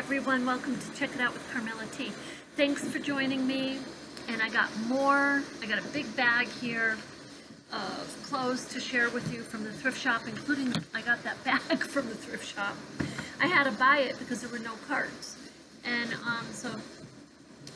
everyone, welcome to Check It Out with Carmella-T. Thanks for joining me, and I got a big bag here of clothes to share with you from the thrift shop, including I got that bag from the thrift shop. I had to buy it because there were no carts, and so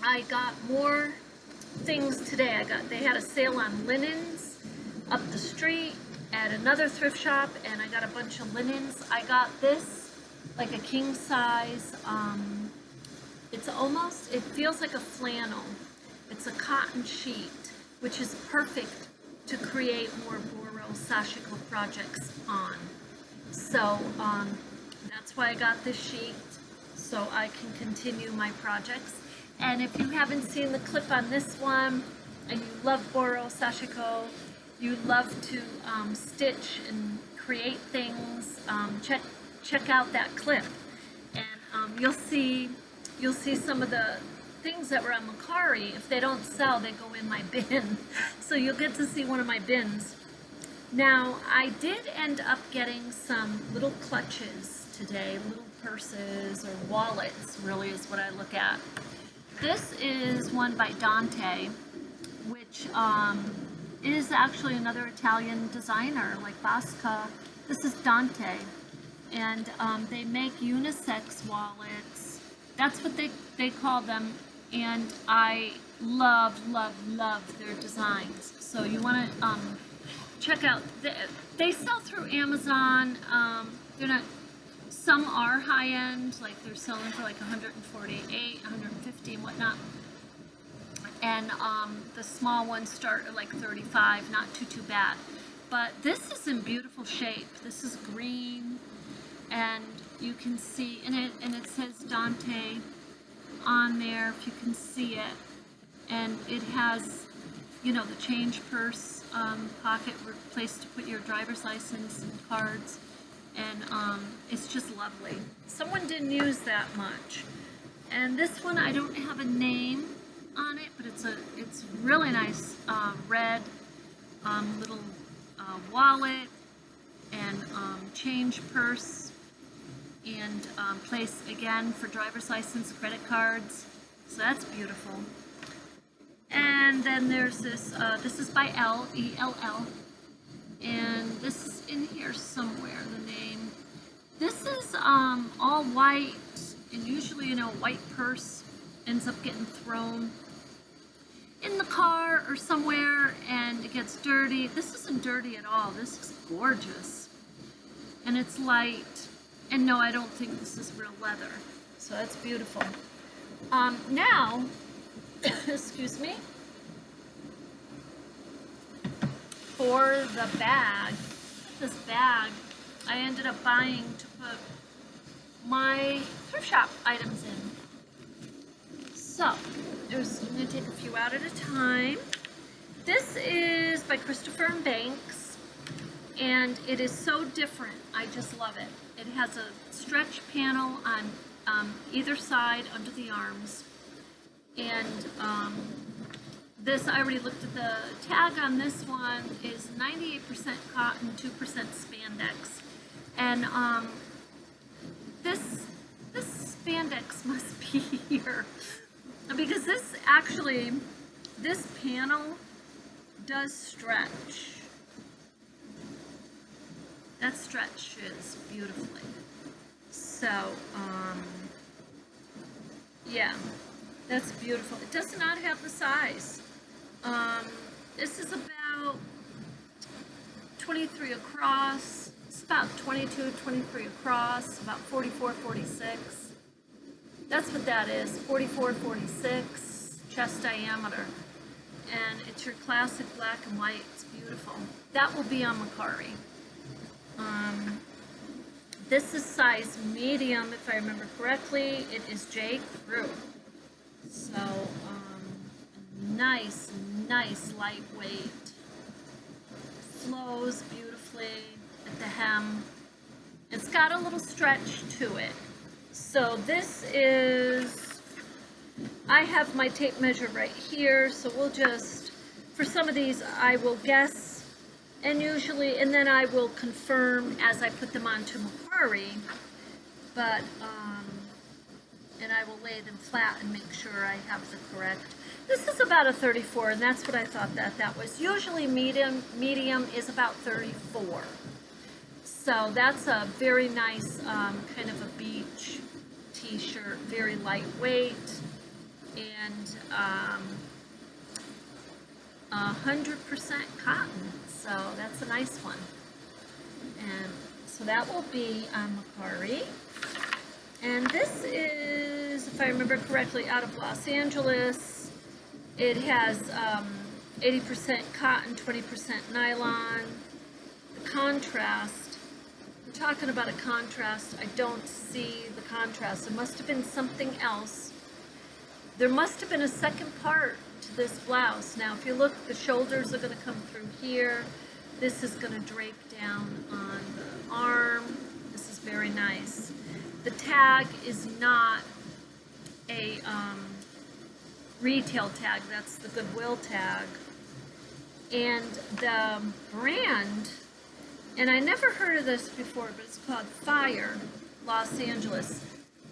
I got more things today. They had a sale on linens up the street at another thrift shop, and I got a bunch of linens. I got this, like a king size, it feels like a flannel. It's a cotton sheet, which is perfect to create more Boro sashiko projects on. So that's why I got this sheet, so I can continue my projects. And if you haven't seen the clip on this one, and you love Boro sashiko, you love to stitch and create things, check out that clip, and you'll see some of the things that were on Mercari. If they don't sell, they go in my bin, so you'll get to see one of my bins. Now, I did end up getting some little clutches today, little purses or wallets, really is what I look at. This is one by Dante, which is actually another Italian designer, like Basca. This is Dante, and they make unisex wallets. That's what they call them, and I love their designs. So you want to check out. They sell through Amazon. They're not. Some are high end, like they're selling for like 148, 150, and whatnot. And the small ones start at like 35, not too bad. But this is in beautiful shape. This is green, and you can see in it, and it says Dante on there, if you can see it. And it has, you know, the change purse pocket place to put your driver's license and cards. And it's just lovely. Someone didn't use that much. And this one, I don't have a name on it, but it's really nice red little wallet and change purse and place again for driver's license, credit cards. So that's beautiful. And then there's this is by Elle, E-L-L, and this is in here somewhere, the name. This is all white, and usually, you know, a white purse ends up getting thrown in the car or somewhere, and it gets dirty. This isn't dirty at all. This is gorgeous, and it's light. And no, I don't think this is real leather, so that's beautiful. Now, excuse me, for the bag, this bag I ended up buying to put my thrift shop items in. So, I'm going to take a few out at a time. This is by Christopher & Banks, and it is so different. I just love it. It has a stretch panel on either side under the arms, and this, I already looked at the tag on this one, is 98% cotton, 2% spandex. And this spandex must be here, because this panel does stretch. That stretches beautifully. So, yeah, that's beautiful. It does not have the size. This is about 23 across. It's about 22, 23 across, about 44, 46. That's what that is, 44, 46 chest diameter. And it's your classic black and white. It's beautiful. That will be on Mercari. This is size medium, if I remember correctly. It is J. Crew. So, nice lightweight. Flows beautifully at the hem. It's got a little stretch to it. So this is, I have my tape measure right here, so we'll just, for some of these I will guess, and then I will confirm as I put them onto Mercari. But and I will lay them flat and make sure I have the correct. This is about a 34, and that's what I thought that was. Usually medium is about 34. So that's a very nice kind of a beach t-shirt, very lightweight, and 100% cotton. So that's a nice one. And so that will be on Macari. And this is, if I remember correctly, out of Los Angeles. It has 80% cotton, 20% nylon. The contrast, I'm talking about a contrast. I don't see the contrast. It must have been something else. There must have been a second part to this blouse. Now, if you look, the shoulders are going to come through here. This is going to drape down on the arm. This is very nice. The tag is not a retail tag. That's the Goodwill tag. And the brand, and I never heard of this before, but it's called Fire Los Angeles.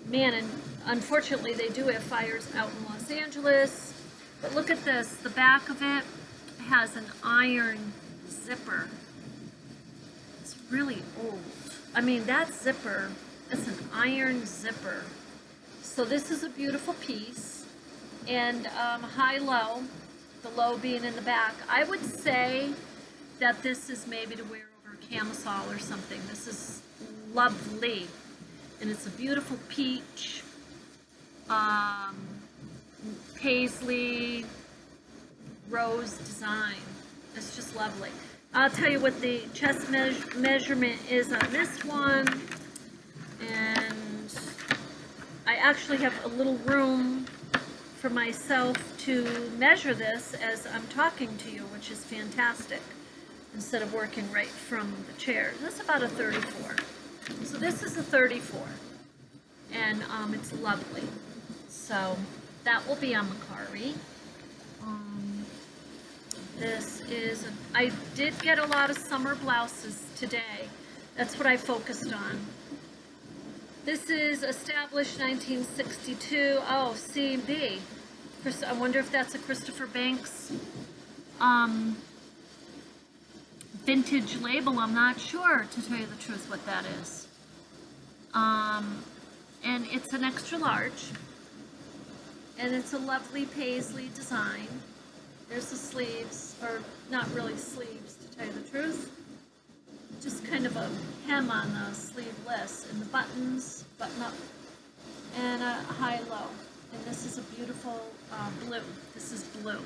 Man, and unfortunately they do have fires out in Los Angeles. But look at this. The back of it has an iron zipper. It's really old. I mean, that zipper, it's an iron zipper. So this is a beautiful piece. And high-low, the low being in the back. I would say that this is maybe to wear over a camisole or something. This is lovely. And it's a beautiful peach, paisley, rose design. It's just lovely. I'll tell you what the chest measurement is on this one. And I actually have a little room for myself to measure this as I'm talking to you, which is fantastic, instead of working right from the chair. That's about a 34. So this is a 34, and it's lovely. So that will be on Macari. This is, I did get a lot of summer blouses today. That's what I focused on. This is established 1962. Oh, CB. I wonder if that's a Christopher Banks vintage label. I'm not sure, to tell you the truth, what that is. And it's an extra large. And it's a lovely paisley design. There's the sleeves, or not really sleeves, to tell you the truth. Just kind of a hem on the sleeveless, and the buttons, button up, and a high-low. And this is a beautiful blue. This is blue.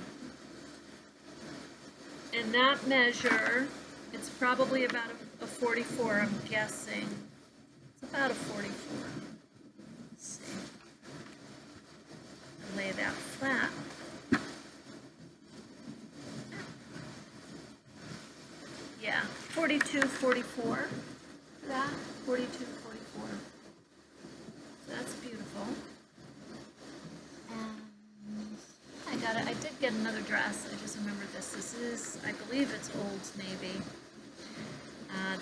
And that measure, it's probably about a 44, I'm guessing. It's about a 44. Let's see. I'll lay that flat. Yeah, 42, 44. That 42, 44. So that's beautiful. And I did get another dress. I just remembered this. This is, I believe it's Old Navy.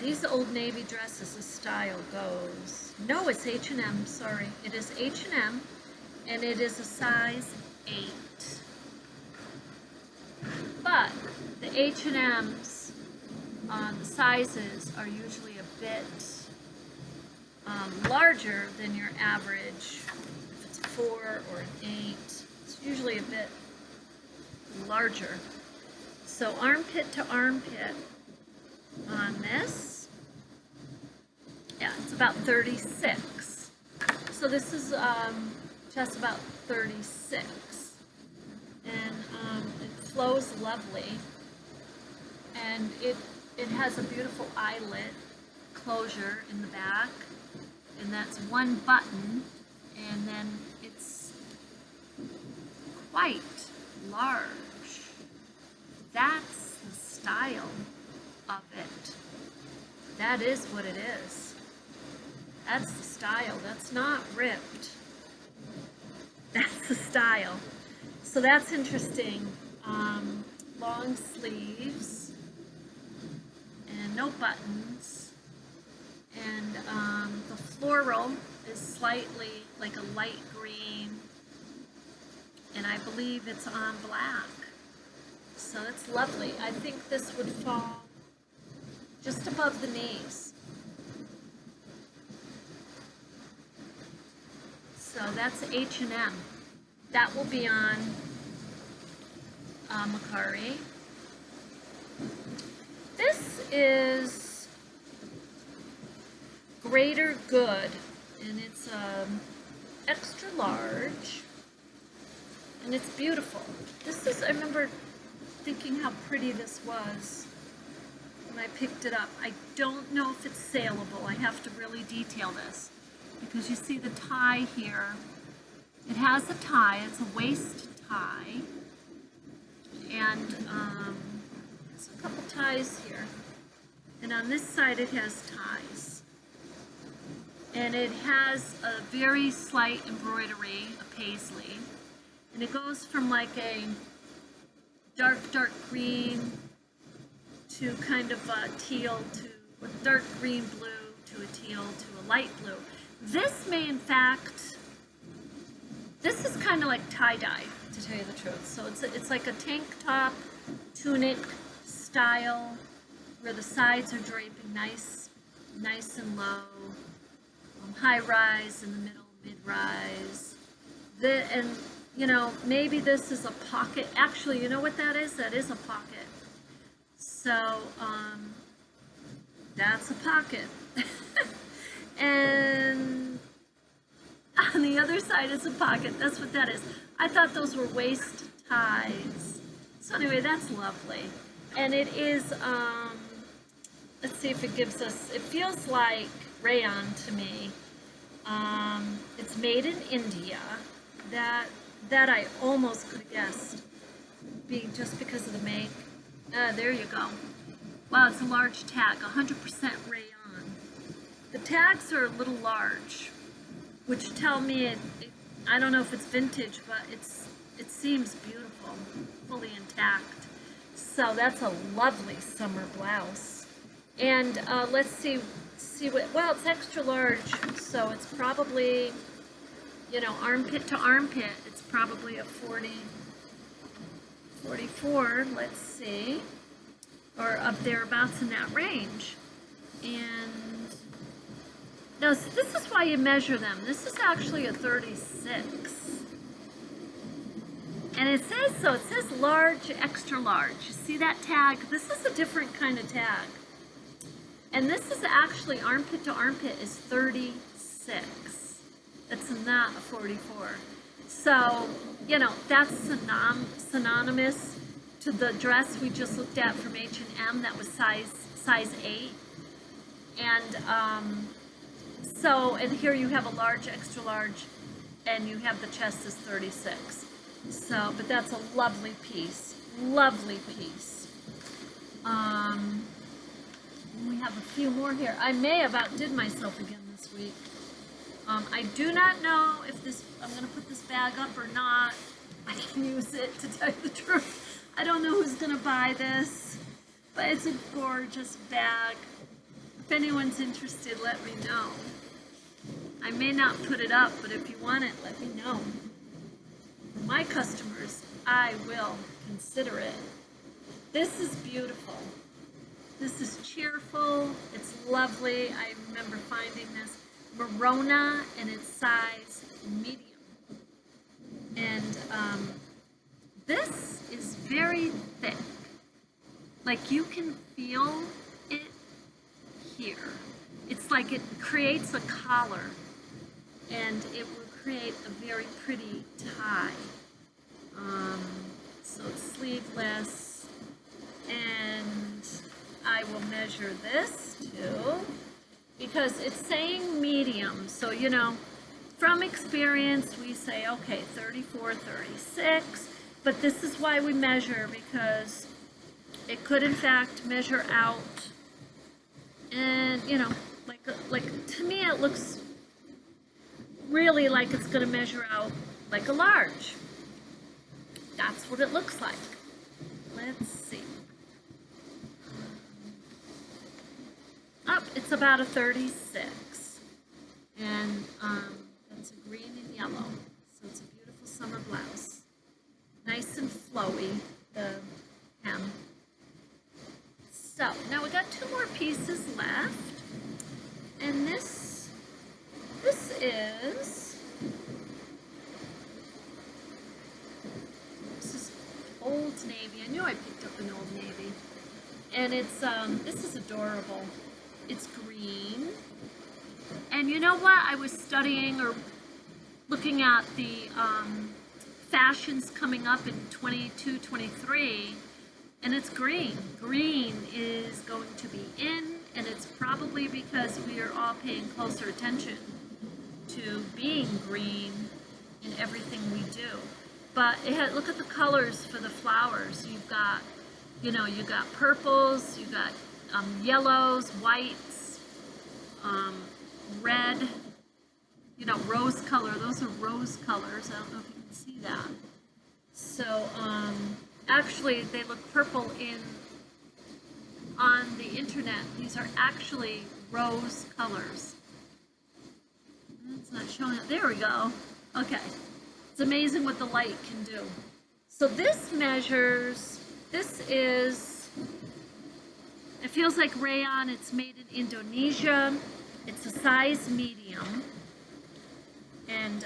These Old Navy dresses, the style goes. No, it's H&M. Sorry, it is H&M, and it is a size 8. But the H&Ms, the sizes are usually a bit larger than your average. If it's a 4 or an 8, it's usually a bit larger. So armpit to armpit on this, yeah, it's about 36. So this is just about 36, and it flows lovely, and it has a beautiful eyelet closure in the back, and that's one button, and then it's quite large. That's the style of it. That is what it is. That's the style. That's not ripped. That's the style. So that's interesting. Long sleeves and no buttons, and the floral is slightly like a light green, and I believe it's on black. So it's lovely. I think this would fall just above the knees. So that's H&M. That will be on Macari. This is Greater Good, and it's extra large, and it's beautiful. This is, I remember thinking how pretty this was when I picked it up. I don't know if it's saleable. I have to really detail this, because you see the tie here. It has a tie. It's a waist tie, and there's a couple ties here, and on this side it has ties, and it has a very slight embroidery, a paisley, and it goes from like a dark green to kind of a teal to a dark green blue to a teal to a light blue. This may, in fact, this is kind of like tie-dye, to tell you the truth. So it's like a tank top, tunic style, where the sides are draping nice and low, high rise in the middle, mid rise. And you know, maybe this is a pocket. Actually, you know what that is? That is a pocket. So that's a pocket. And on the other side is a pocket. That's what that is. I thought those were waist ties. So anyway, that's lovely. And it is, let's see if it gives us, it feels like rayon to me. It's made in India. That I almost could have guessed, just because of the make. There you go. Wow, it's a large tag, 100% rayon. The tags are a little large, which tell me I don't know if it's vintage, but it seems beautiful, fully intact. So that's a lovely summer blouse. And let's see what, well, it's extra large, so it's probably, you know, armpit to armpit, it's probably a 40, 44, let's see, or up thereabouts in that range. And now this is why you measure them. This is actually a 36. And it says, so it says large, extra large. You see that tag? This is a different kind of tag. And this is actually armpit to armpit is 36. It's not a 44. So, you know, that's synonymous to the dress we just looked at from H&M that was size 8. And so, and here you have a large, extra large, and you have the chest is 36. So, but that's a lovely piece. Lovely piece. We have a few more here. I may have outdid myself again this week. I do not know if this, I'm going to put this bag up or not. I can use it, to tell you the truth. I don't know who's going to buy this, but it's a gorgeous bag. If anyone's interested, let me know. I may not put it up, but if you want it, let me know. For my customers, I will consider it. This is beautiful. This is cheerful. It's lovely. I remember finding this Verona, and it's size medium. And this is very thick. Like you can feel it here. It's like it creates a collar, and it will create a very pretty tie. So it's sleeveless, and I will measure this too, because it's saying medium. So, you know, from experience, we say, okay, 34, 36, but this is why we measure, because it could, in fact, measure out, and, you know, like to me, it looks really like it's going to measure out like a large. That's what it looks like. Let's see. It's about a 36. And it's a green and yellow. So it's a beautiful summer blouse. Nice and flowy, the hem. So now we got 2 more pieces left. And this is Old Navy. I knew I picked up an Old Navy. And it's, this is adorable. It's green. And you know what? I was studying or looking at the fashions coming up in 22, 23, and it's green. Green is going to be in, and it's probably because we are all paying closer attention to being green in everything we do. But look at the colors for the flowers. You've got, you know, you got purples, you got yellows, whites, red, you know, rose color. Those are rose colors. I don't know if you can see that. So, actually, they look purple on the internet. These are actually rose colors. It's not showing up. There we go. Okay. It's amazing what the light can do. So this measures, it feels like rayon. It's made in Indonesia. It's a size medium. And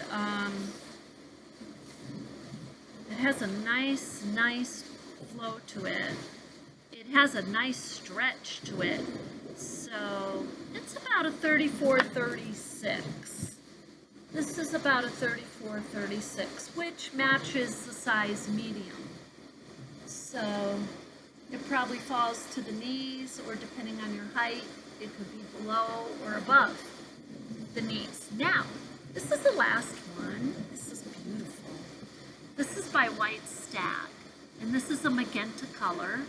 it has a nice flow to it. It has a nice stretch to it. So it's about a 34-36. This is about a 34-36, which matches the size medium. So it probably falls to the knees, or depending on your height, it could be below or above the knees. Now, this is the last one. This is beautiful. This is by White Stag, and this is a magenta color.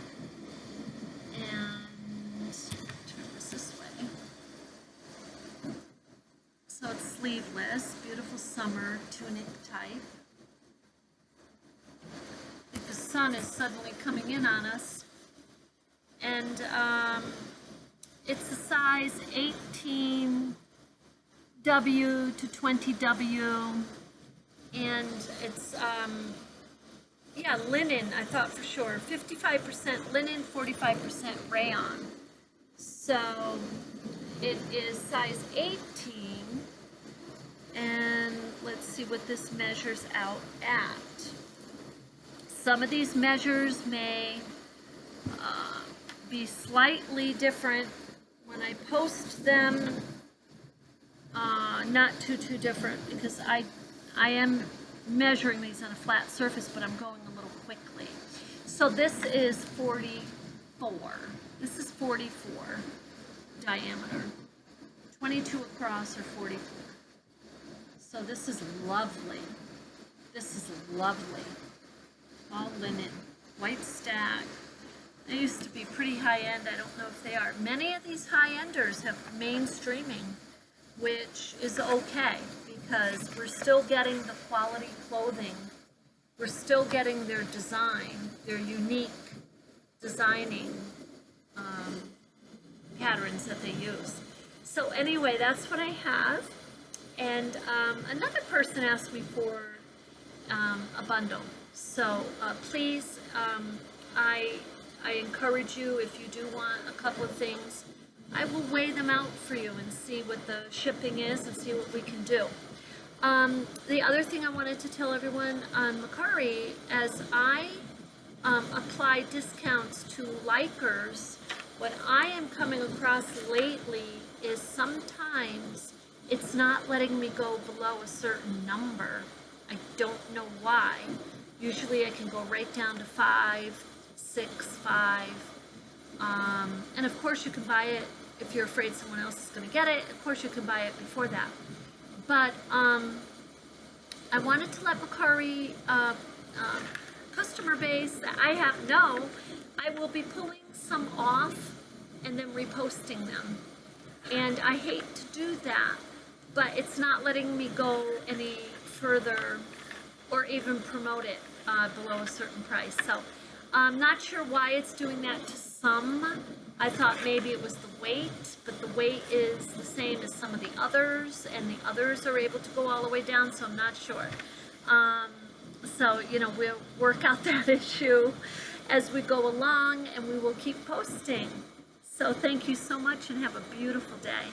And turn this way. So it's sleeveless, beautiful summer tunic type. I think the sun is suddenly coming in on us. And it's a size 18W to 20W, and it's yeah, linen. I thought for sure 55% linen, 45% rayon. So it is size 18, and let's see what this measures out at. Some of these measures may be slightly different when I post them. Not too different, because I am measuring these on a flat surface, but I'm going a little quickly. So this is 44. This is 44 diameter. 22 across, or 44. So this is lovely. This is lovely. All linen. White Stag. They used to be pretty high-end. I don't know if they are. Many of these high-enders have mainstreaming, which is okay, because we're still getting the quality clothing. We're still getting their design, their unique designing patterns that they use. So anyway, that's what I have. And another person asked me for a bundle. So please, I encourage you, if you do want a couple of things, I will weigh them out for you and see what the shipping is and see what we can do. The other thing I wanted to tell everyone on Mercari, as I apply discounts to likers, what I am coming across lately is sometimes it's not letting me go below a certain number. I don't know why. Usually I can go right down to 5, 6, 5. And of course you can buy it if you're afraid someone else is going to get it. Of course you can buy it before that. But I wanted to let Mercari customer base that I know, I will be pulling some off and then reposting them. And I hate to do that, but it's not letting me go any further or even promote it below a certain price. So I'm not sure why it's doing that to some I thought maybe it was the weight, but the weight is the same as some of the others, and the others are able to go all the way down, so I'm not sure. So, you know, we'll work out that issue as we go along, and we will keep posting. So thank you so much, and have a beautiful day.